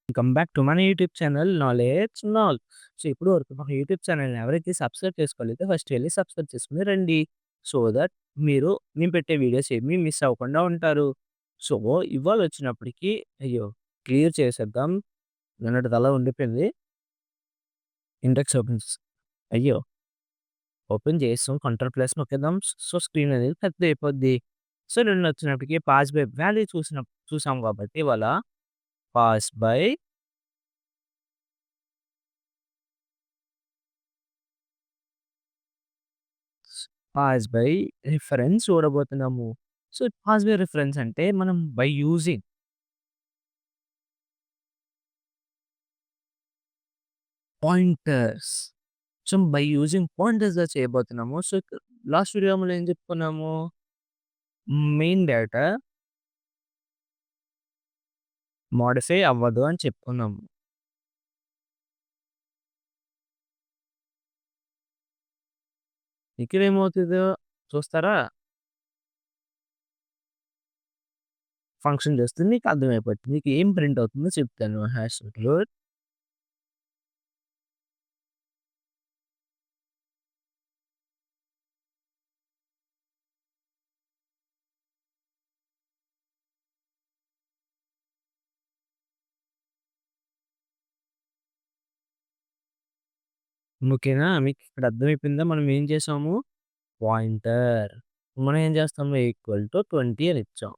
Welcome back to మన YouTube channel knowledge నాల్. So ఇప్పుడు వరకు మన యూట్యూబ్ ఛానల్‌ని ఎవరైతే సబ్స్క్రైబ్ చేసుకోలేదో ఫస్ట్ వెళ్లి సబ్స్క్రైబ్ చేసుకొని రండి. సో దట్ మీరు నేను పెట్టే వీడియోస్ ఏమి మిస్ అవ్వకుండా ఉంటారు. సో ఇవాళ వచ్చినప్పటికి అయ్యో! క్లియర్ చేసేద్దాం. నిన్నటిదలా ఉండిపోయింది. ఇండెక్స్ ఓపెన్స్ అయ్యో! ఓపెన్ చేసాం. కంట్రోల్ ప్లస్ నొక్కేద్దాం. సో స్క్రీన్ అనేది పెద్దదయిపోద్ది. సో నిన్నొచ్చినప్పటికి పాస్ బై వాల్యూ చూసాం కాబట్టి ఇవాళ pass by pass by reference చూడబోతున్నాము. సో, పాస్ బై రిఫరెన్స్ అంటే మనం by using pointers. So, by using పాయింటర్స్‌గా చేయబోతున్నాము. సో, లాస్ట్ వీడియోలో ఏం చెప్పుకున్నాము? మెయిన్ డేటా మోడిఫై అవ్వదు అని చెప్పుకున్నాము. ఇక్కడ ఏమవుతదో చూస్తారా? ఫంక్షన్ చేస్తే నీకు అర్థమైపోద్ది. నీకు ఏం ప్రింట్ అవుతుందో చెప్తాను. హ్యాష్ ఇంక్లూడ్ ఓకేనా? మీకు ఇక్కడ అర్థమైపోయిందా? మనం ఏం చేసాము? పాయింటర్. మనం ఏం చేస్తాము? ఈక్వల్ టు 20 అని ఇచ్చాం.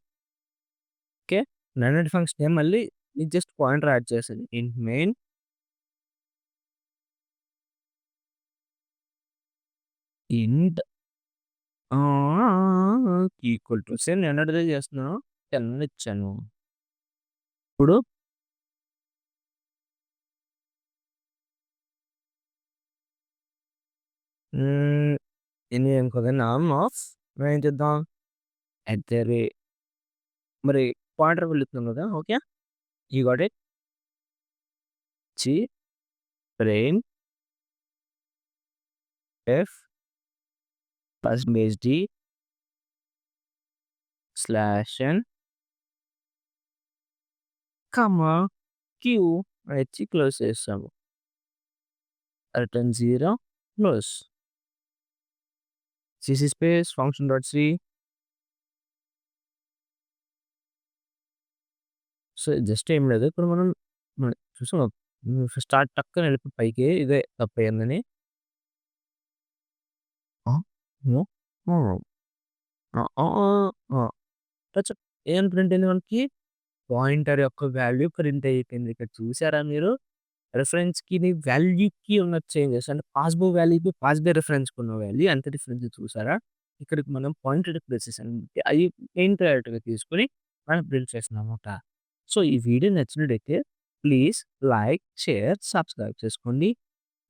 ఓకే. నన్నటి ఫంక్షనే మళ్ళీ ఇది జస్ట్ పాయింటర్ యాడ్ చేసేది. ఇంట్ మెయిన్ ఇంట్ ఈక్వల్ టు సేమ్ నిన్నటిదే చేస్తున్నాను. 10 ఇచ్చాను. ఇప్పుడు హ్మ్. ఎన్ని అనుకోగా నామ్ ఆఫ్ మనం ఏం చేద్దాం? ఎట్ ద రే మరి పాయింటర్ వెళుతున్నాం కదా! ఓకే. You got it. చి బ్రెయిన్ F percentage D slash N comma Q అని ఇచ్చి క్లోజ్ చేస్తాము. Return 0 close. CC space function dot C. So, just ఏం లేదు. ఇప్పుడు మనం చూసాం. స్టార్ట్ టక్కన వెళ్ళిపోయి పైకి ఇదే తప్పయిందని. ఆ! నో. నో. ఆ! ఆ! ఆ! టచ్ ఏం ప్రింట్ అయింది మనకి? పాయింటర్ యొక్క వాల్యూ ప్రింట్ అయిపోయింది. ఇక్కడ చూసారా మీరు? రిఫరెన్స్‌కిని వాల్యూకి ఉన్న చేంజెస్ అంటే పాస్‌బో వాల్యూకి పాస్‌బై రిఫరెన్స్‌కి ఉన్న వాల్యూ ఎంత డిఫరెన్స్ చూసారా? ఇక్కడికి మనం పాయింటర్ ప్లేసెస్ అంటే అయి మెయిన్ ప్రయారిటీగా తీసుకొని మనం ప్రింట్ చేస్తున్నామన్నమాట. సో, ఈ వీడియో నచ్చినట్టయితే ప్లీజ్ లైక్, షేర్, సబ్స్క్రైబ్ చేసుకోండి.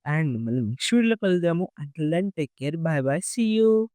అండ్ మళ్ళీ నెక్స్ట్ వీడియోలో కలుద్దాము. Until then take care. Bye bye. See you.